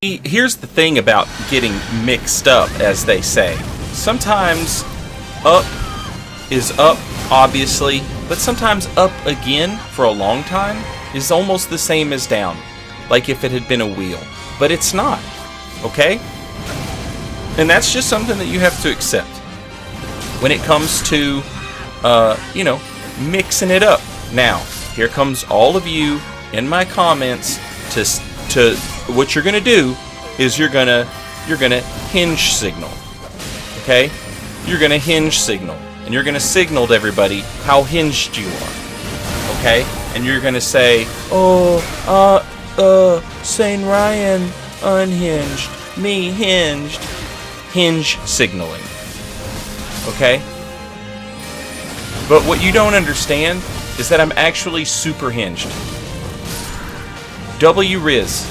Here's the thing about getting mixed up, as they say. Sometimes up is up, obviously, but sometimes up again for a long time is almost the same as down, like if it had been a wheel. But it's not, okay? And that's just something that you have to accept when it comes to, mixing it up. Now, here comes all of you in my comments to what you're gonna do is you're gonna hinge signal, okay? You're gonna hinge signal, and you're gonna signal to everybody how hinged you are, okay? And you're gonna say, Saint Ryan unhinged, me hinged, hinge signaling, okay? But what you don't understand is that I'm actually super hinged. W Riz,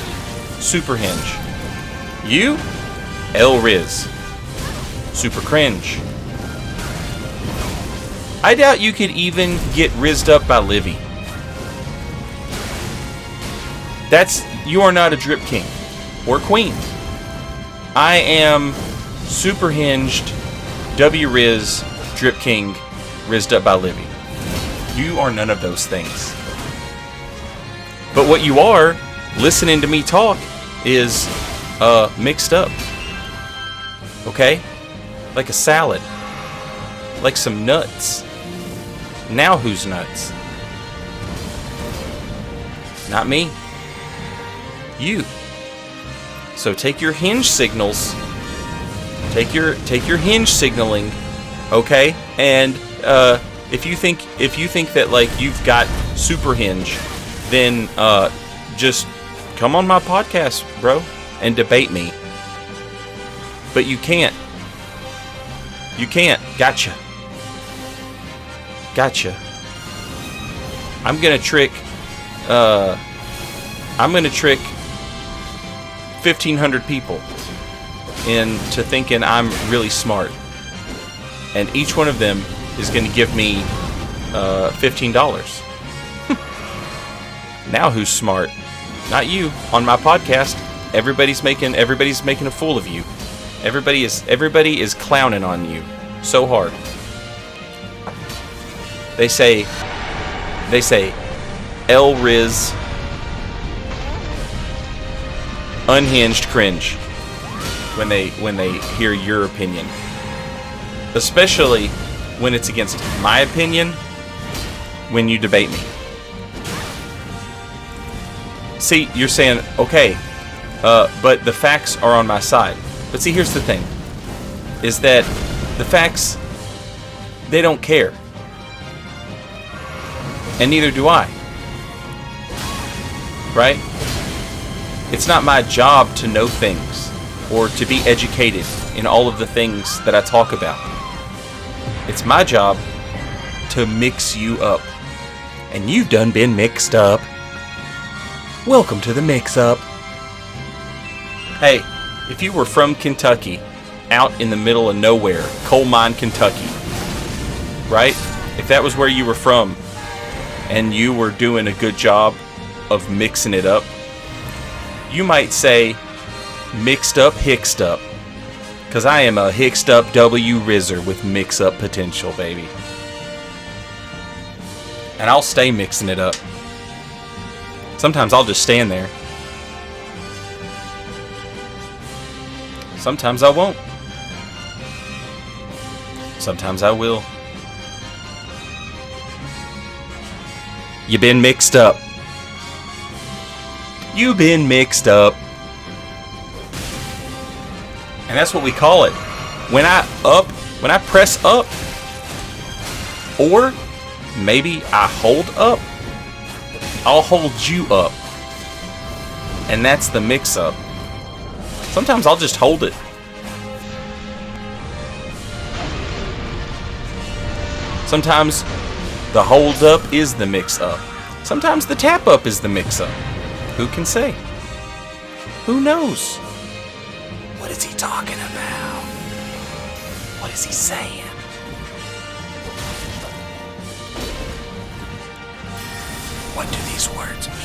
super hinge. You, L Riz, super cringe. I doubt you could even get rizzed up by Livy. You are not a drip king or queen. I am super hinged, W Riz, drip king, rizzed up by Livy. You are none of those things. But what you are, listening to me talk, is mixed up. Okay? Like a salad. Like some nuts. Now who's nuts? Not me. You. So take your hinge signals. Take your hinge signaling, okay? And if you think that like you've got super hinge, then just come on my podcast, bro, and debate me. But you can't. You can't. Gotcha. I'm gonna trick 1,500 people into thinking I'm really smart, and each one of them is gonna give me $15. Now who's smart? Not you. On my podcast, everybody's making a fool of you. Everybody is clowning on you so hard. They say L Riz unhinged cringe when they hear your opinion. Especially when it's against my opinion when you debate me. See, you're saying, okay, but the facts are on my side. But see, here's the thing, is that the facts, they don't care. And neither do I. Right? It's not my job to know things or to be educated in all of the things that I talk about. It's my job to mix you up. And you've done been mixed up. Welcome to the mix-up. Hey, if you were from Kentucky, out in the middle of nowhere, coal mine Kentucky, right? If that was where you were from, and you were doing a good job of mixing it up, you might say, mixed up, hicksed up. Because I am a hicksed up W Rizzer with mix-up potential, baby. And I'll stay mixing it up. Sometimes I'll just stand there. Sometimes I won't. Sometimes I will. You been mixed up. You been mixed up. And that's what we call it. When I press up, or maybe I hold up, I'll hold you up. And that's the mix-up. Sometimes I'll just hold it. Sometimes the hold up is the mix-up. Sometimes the tap up is the mix-up. Who can say? Who knows? What is he talking about? What is he saying? What do these words mean?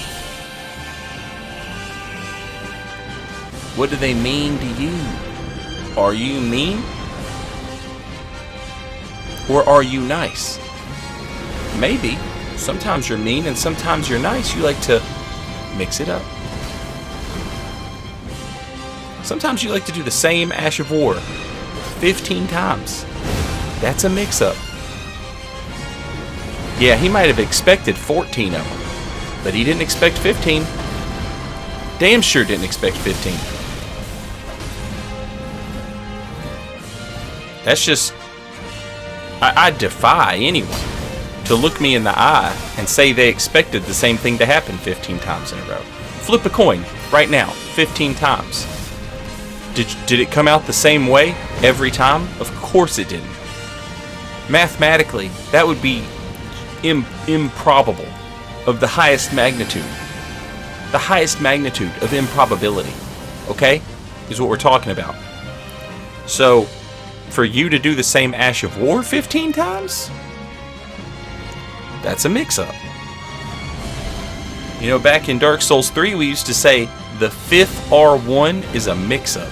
What do they mean to you? Are you mean? Or are you nice? Maybe. Sometimes you're mean and sometimes you're nice. You like to mix it up. Sometimes you like to do the same Ash of War 15 times. That's a mix-up. Yeah, he might have expected 14 of them, but he didn't expect 15. Damn sure didn't expect 15. That's just... I defy anyone to look me in the eye and say they expected the same thing to happen 15 times in a row. Flip a coin right now, 15 times. Did it come out the same way every time? Of course it didn't. Mathematically, that would be improbable of the highest magnitude. The highest magnitude of improbability, okay, is what we're talking about. So, for you to do the same Ash of War 15 times? That's a mix-up. You know, back in Dark Souls 3, we used to say the 5th R1 is a mix-up.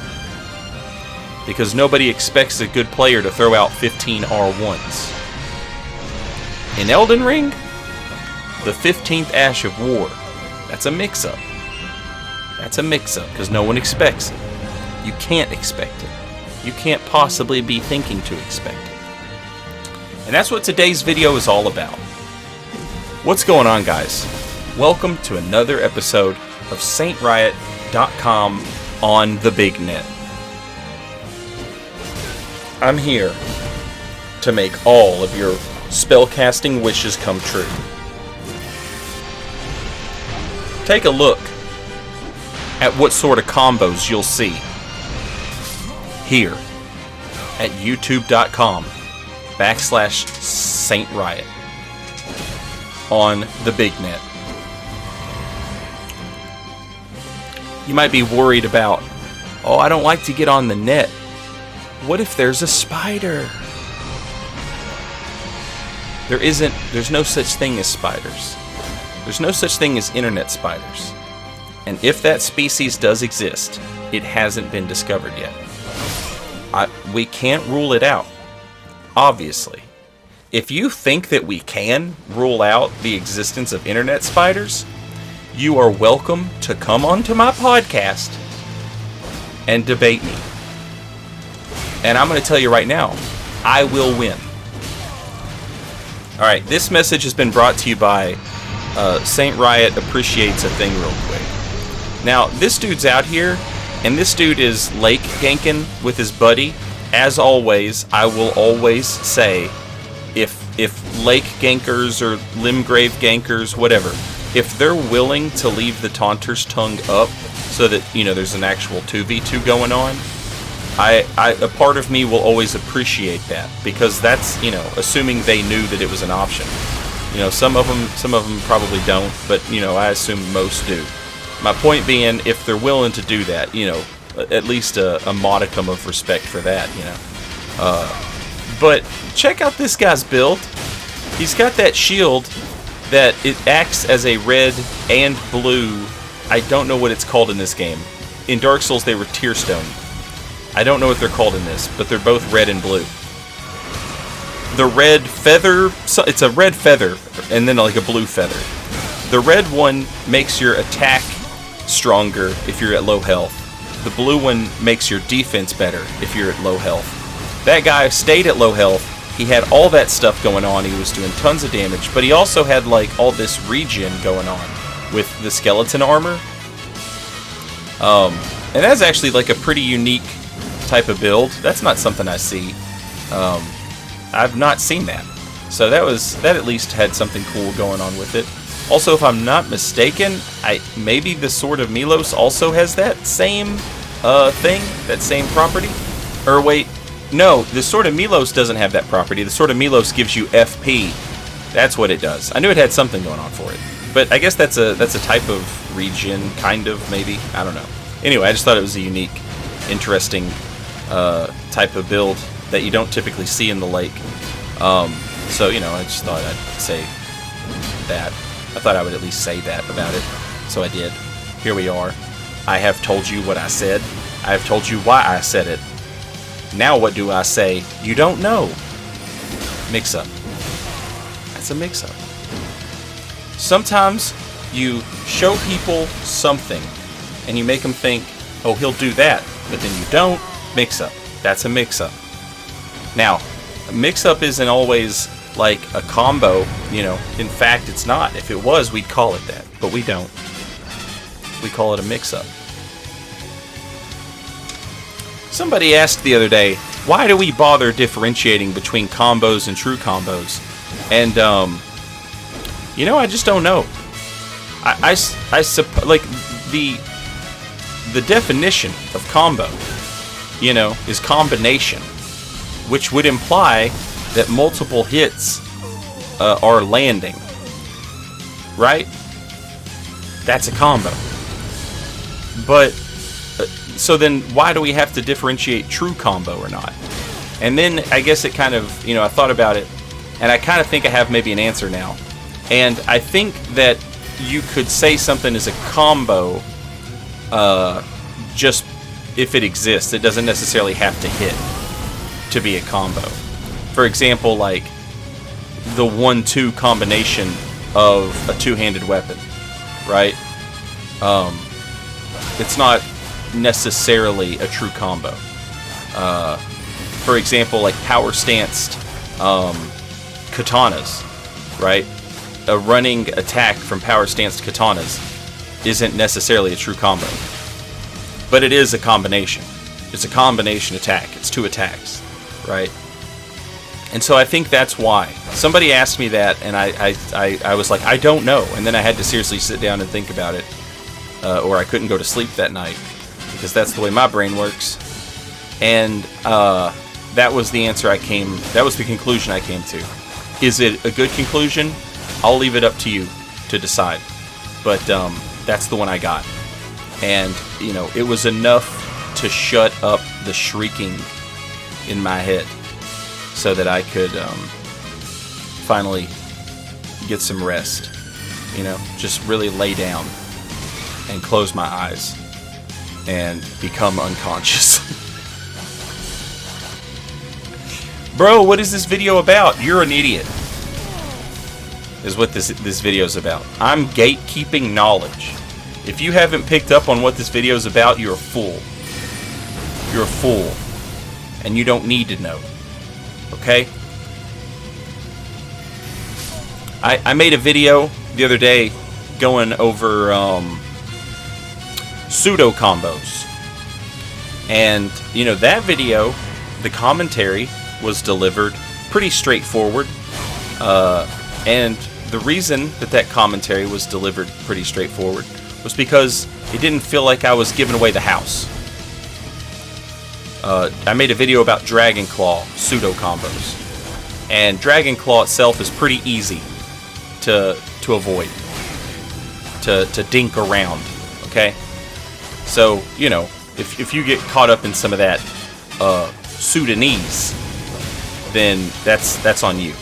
Because nobody expects a good player to throw out 15 R1s. In Elden Ring, the 15th Ash of War, that's a mix-up. That's a mix-up, because no one expects it. You can't expect it. You can't possibly be thinking to expect it. And that's what today's video is all about. What's going on, guys? Welcome to another episode of SaintRiot.com on the Big Net. I'm here to make all of your spellcasting wishes come true. Take a look at what sort of combos you'll see here at youtube.com/SaintRiot on the Big Net. You might be worried about, oh, I don't like to get on the net. What if there's a spider? There's no such thing as spiders. There's no such thing as internet spiders. And if that species does exist, it hasn't been discovered yet. We can't rule it out, obviously. If you think that we can rule out the existence of internet spiders, you are welcome to come onto my podcast and debate me. And I'm going to tell you right now, I will win. Alright, this message has been brought to you by Saint Riot Appreciates a Thing real quick. Now, this dude's out here, and this dude is lake ganking with his buddy. As always, I will always say, if lake gankers or limgrave gankers, whatever, if they're willing to leave the taunter's tongue up so that, you know, there's an actual 2v2 going on, a part of me will always appreciate that, because that's, you know, assuming they knew that it was an option. You know, some of them probably don't, but, you know, I assume most do. My point being, if they're willing to do that, you know, at least a modicum of respect for that, you know. But check out this guy's build. He's got that shield that it acts as a red and blue. I don't know what it's called in this game. In Dark Souls, they were tear stone. I don't know what they're called in this, but they're both red and blue. The red feather, it's a red feather, and then like a blue feather. The red one makes your attack stronger if you're at low health. The blue one makes your defense better if you're at low health. That guy stayed at low health. He had all that stuff going on. He was doing tons of damage, but he also had like all this regen going on with the skeleton armor. And that's actually like a pretty unique type of build. That's not something I see. I've not seen that. So that at least had something cool going on with it. Also, if I'm not mistaken, maybe the Sword of Milos also has that same thing, that same property. Or wait, no, the Sword of Milos doesn't have that property. The Sword of Milos gives you FP. That's what it does. I knew it had something going on for it, but I guess that's a type of regen, kind of, maybe. I don't know. Anyway, I just thought it was a unique, interesting type of build that you don't typically see in the lake. So, you know, I just thought I'd say that. I thought I would at least say that about it. So I did. Here we are. I have told you what I said. I have told you why I said it. Now what do I say? You don't know. Mix-up. That's a mix-up. Sometimes you show people something and you make them think, oh, he'll do that, but then you don't. Mix-up. That's a mix-up. Now, a mix-up isn't always like a combo, you know. In fact, it's not. If it was, we'd call it that, but we don't. We call it a mix-up. Somebody asked the other day, why do we bother differentiating between combos and true combos? And, you know, I just don't know. I suppose, like, the definition of combo, you know, is combination, which would imply that multiple hits are landing, right? That's a combo. But so then why do we have to differentiate true combo or not? And then I guess it kind of, you know, I thought about it, and I kind of think I have maybe an answer now. And I think that you could say something is a combo just if it exists. It doesn't necessarily have to hit to be a combo. For example, like the 1-2 combination of a two-handed weapon, right? It's not necessarily a true combo. For example, like power-stanced katanas, right? A running attack from power-stanced katanas isn't necessarily a true combo. But it is a combination. It's a combination attack. It's two attacks, right? And so I think that's why. Somebody asked me that, and I was like, I don't know. And then I had to seriously sit down and think about it, or I couldn't go to sleep that night, because that's the way my brain works. And that was the answer that was the conclusion I came to. Is it a good conclusion? I'll leave it up to you to decide. But that's the one I got. And, you know, it was enough to shut up the shrieking in my head so that I could finally get some rest. You know, just really lay down and close my eyes and become unconscious. Bro, what is this video about? You're an idiot. Is what this video is about. I'm gatekeeping knowledge. If you haven't picked up on what this video is about, you're a fool. You're a fool. And you don't need to know. Okay? I made a video the other day going over pseudo combos. And, you know, that video, the commentary was delivered pretty straightforward. And the reason that commentary was delivered pretty straightforward was because it didn't feel like I was giving away the house. I made a video about Dragon Claw pseudo combos, and Dragon Claw itself is pretty easy to avoid, to dink around. Okay, so you know, if you get caught up in some of that Sudanese, then that's on you,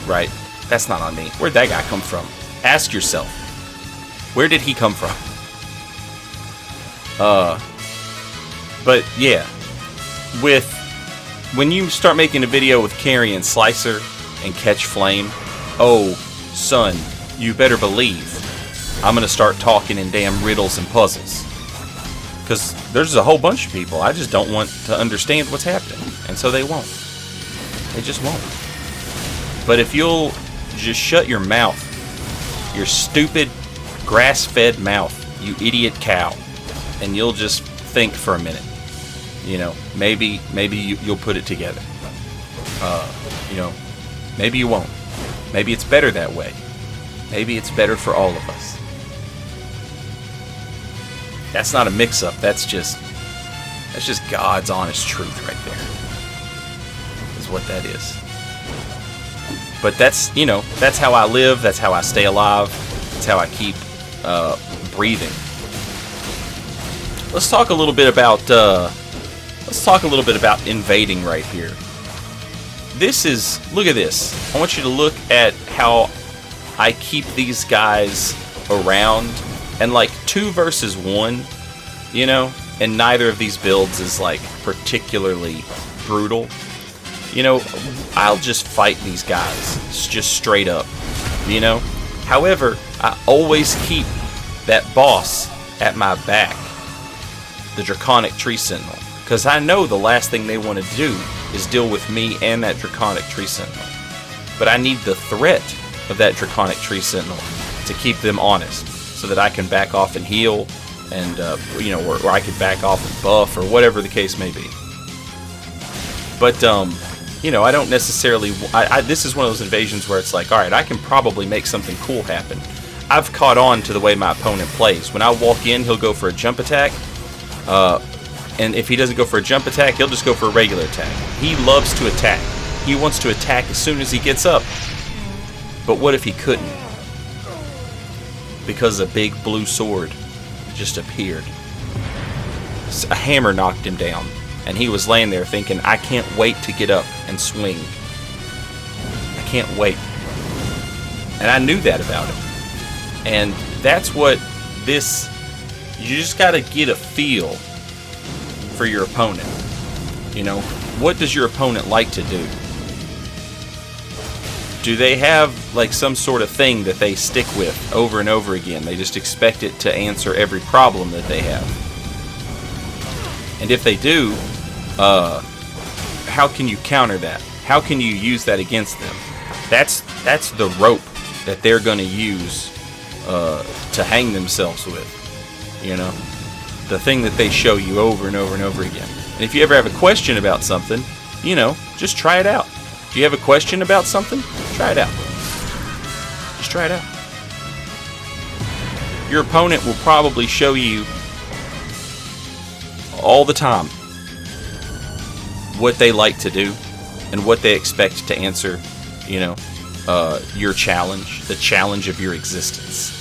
right? That's not on me. Where'd that guy come from? Ask yourself. Where did he come from? But yeah, when you start making a video with Carry and Slicer and Catch Flame, oh son, you better believe I'm gonna start talking in damn riddles and puzzles. Because there's a whole bunch of people I just don't want to understand what's happening, and so they won't. They just won't. But if you'll just shut your mouth, your stupid grass-fed mouth, you idiot cow, and you'll just think for a minute. You know, maybe you'll put it together. You know, maybe you won't. Maybe it's better that way. Maybe it's better for all of us. That's not a mix-up. That's just God's honest truth right there. Is what that is. But that's, you know, that's how I live. That's how I stay alive. That's how I keep breathing. Let's talk a little bit about invading right here. Look at this. I want you to look at how I keep these guys around. And like 2 versus 1 you know, and neither of these builds is like particularly brutal, you know, I'll just fight these guys just straight up, you know. However, I always keep that boss at my back, the Draconic Tree Sentinel, because I know the last thing they want to do is deal with me and that Draconic Tree Sentinel. But I need the threat of that Draconic Tree Sentinel to keep them honest, so that I can back off and heal, and you know, or I could back off and buff, or whatever the case may be. But you know, I don't necessarily. This is one of those invasions where it's like, all right, I can probably make something cool happen. I've caught on to the way my opponent plays. When I walk in, he'll go for a jump attack, and if he doesn't go for a jump attack, he'll just go for a regular attack. He loves to attack. He wants to attack as soon as he gets up. But what if he couldn't? Because a big blue sword just appeared. A hammer knocked him down, and he was laying there thinking, I can't wait to get up and swing. I can't wait. And I knew that about him. And that's what this... You just got to get a feel for your opponent. You know, what does your opponent like to do? Do they have like some sort of thing that they stick with over and over again? They just expect it to answer every problem that they have. And if they do, how can you counter that? How can you use that against them? That's the rope that they're going to use to hang themselves with. You know, the thing that they show you over and over and over again. And if you ever have a question about something, you know, just try it out. If you have a question about something, try it out. Just try it out. Your opponent will probably show you all the time what they like to do and what they expect to answer, you know, your challenge, the challenge of your existence.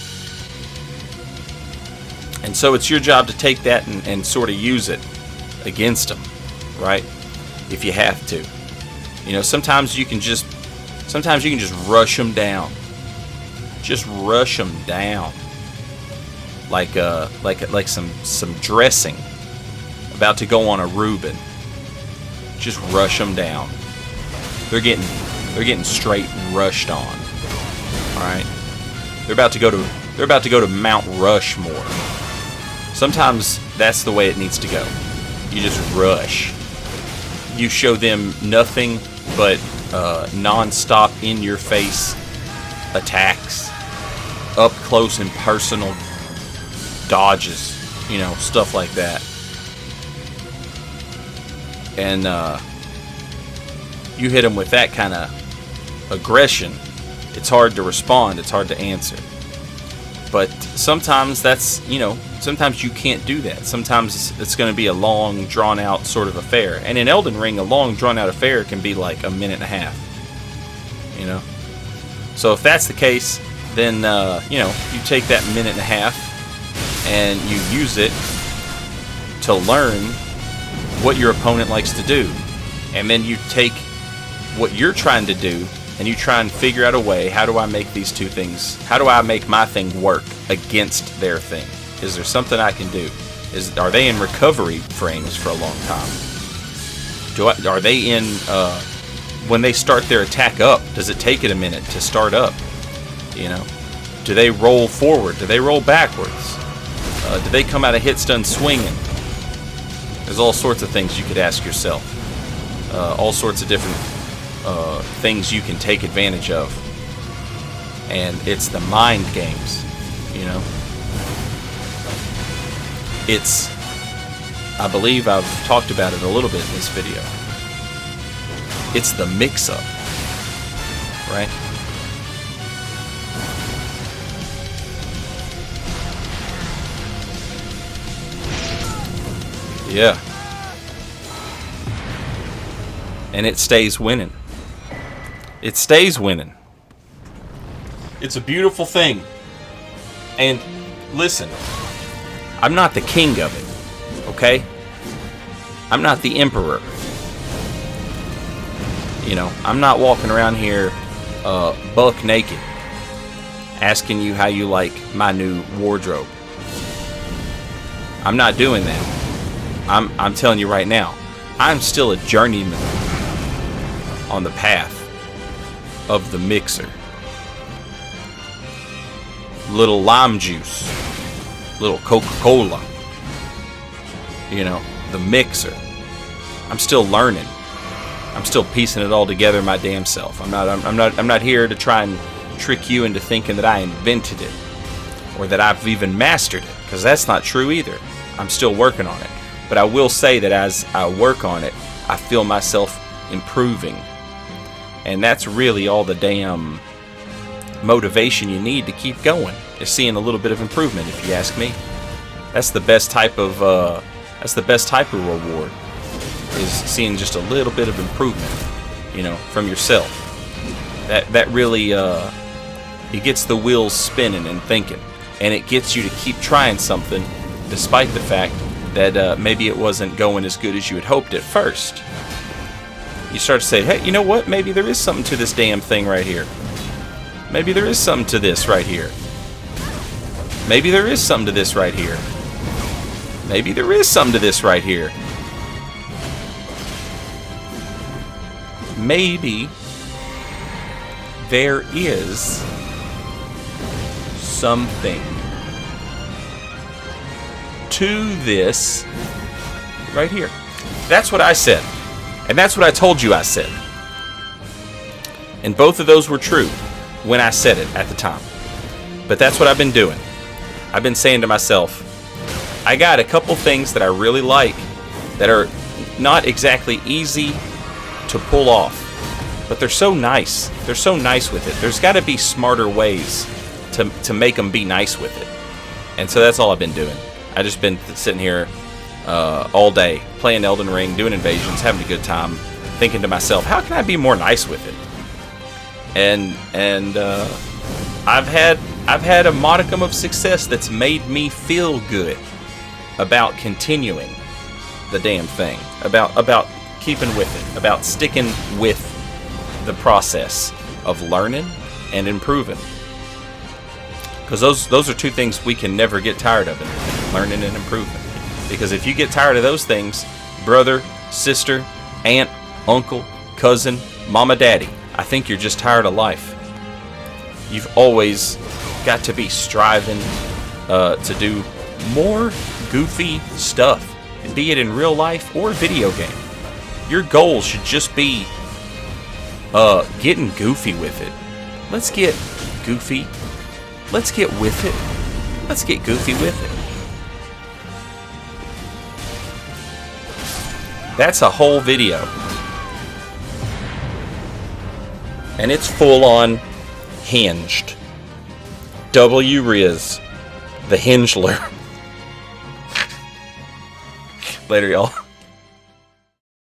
And so it's your job to take that and sort of use it against them, right? If you have to. You know, sometimes you can just rush them down. Just rush them down. Like some dressing about to go on a Reuben. Just rush them down. They're getting straight rushed on. All right? They're about to go to Mount Rushmore. Sometimes that's the way it needs to go. You just rush. You show them nothing but non-stop, in-your-face attacks, up close and personal dodges, you know, stuff like that. And you hit them with that kind of aggression, it's hard to respond, it's hard to answer. But sometimes that's, you know, sometimes you can't do that. Sometimes it's going to be a long, drawn-out sort of affair. And in Elden Ring, a long, drawn-out affair can be like a minute and a half. You know? So if that's the case, then, you know, you take that minute and a half and you use it to learn what your opponent likes to do. And then you take what you're trying to do and you try and figure out a way, how do I make these two things, how do I make my thing work against their thing? Is there something I can do? Are they in recovery frames for a long time? Are they in, when they start their attack up, does it take it a minute to start up? You know? Do they roll forward? Do they roll backwards? Do they come out of hit stun swinging? There's all sorts of things you could ask yourself. All sorts of different things you can take advantage of. And it's the mind games, you know? It's, I believe I've talked about it a little bit in this video. It's the mix-up, right? Yeah. And it stays winning. It stays winning. It's a beautiful thing. And listen, I'm not the king of it, okay? I'm not the emperor. You know, I'm not walking around here buck naked asking you how you like my new wardrobe. I'm not doing that. I'm telling you right now, I'm still a journeyman on the path of the mixer. Little lime juice, little Coca-Cola, you know, the mixer. I'm still learning. I'm still piecing it all together my damn self. I'm not here to try and trick you into thinking that I invented it or that I've even mastered it, because that's not true either. I'm still working on it. But I will say that as I work on it, I feel myself improving. And that's really all the damn motivation you need to keep going, is seeing a little bit of improvement, if you ask me. That's the best type of reward, is seeing just a little bit of improvement, you know, from yourself. That really it gets the wheels spinning and thinking, and it gets you to keep trying something despite the fact that maybe it wasn't going as good as you had hoped at first. You start to say, hey, you know what? Maybe there is something to this damn thing right here. Maybe there is something to this right here. Maybe there is something to this right here. Maybe there is something to this right here. Maybe there is something to this right here. That's what I said. And that's what I told you I said. And both of those were true when I said it at the time. But that's what I've been doing. I've been saying to myself, I got a couple things that I really like that are not exactly easy to pull off, but they're so nice. They're so nice with it. There's got to be smarter ways to make them be nice with it. And so that's all I've been doing. I've just been sitting here all day playing Elden Ring, doing invasions, having a good time, thinking to myself, how can I be more nice with it? And I've had a modicum of success that's made me feel good about continuing the damn thing, about keeping with it, about sticking with the process of learning and improving. Because those are two things we can never get tired of, learning and improving. Because if you get tired of those things, brother, sister, aunt, uncle, cousin, mama, daddy, I think you're just tired of life. You've always got to be striving to do more goofy stuff, be it in real life or video game. Your goal should just be getting goofy with it. Let's get goofy. Let's get with it. Let's get goofy with it. That's a whole video. And it's full on hinged. W Riz, the Hingler. Later, y'all.